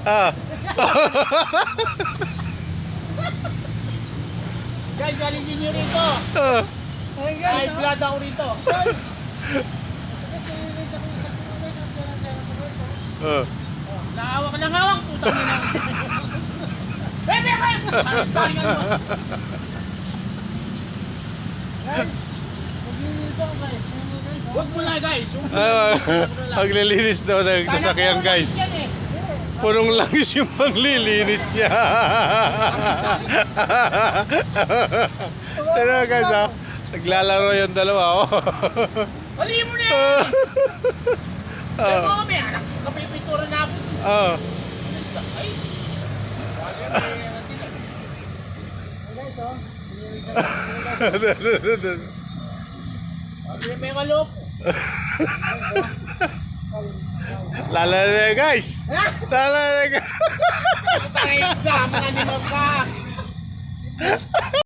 Ah. Guys, galigin nyo rito. Ay, blood ako rito. Nangawak, nangawak. Putang ina. Bebe, bebe! Taringan mo. Guys, maglilinis ako guys. Huwag mo na guys. Maglilinis daw ng sasakyan guys. Punong langis yung paglilinis niya. Pero guys ha, naglalaro yung dalawa. Hali mo na yan! Pero may anak, kapipintura na ako. Oo. Ay! Guys, oh. May malok. Lalala guys. Lalala guys. Tayo, dami na ni Marka.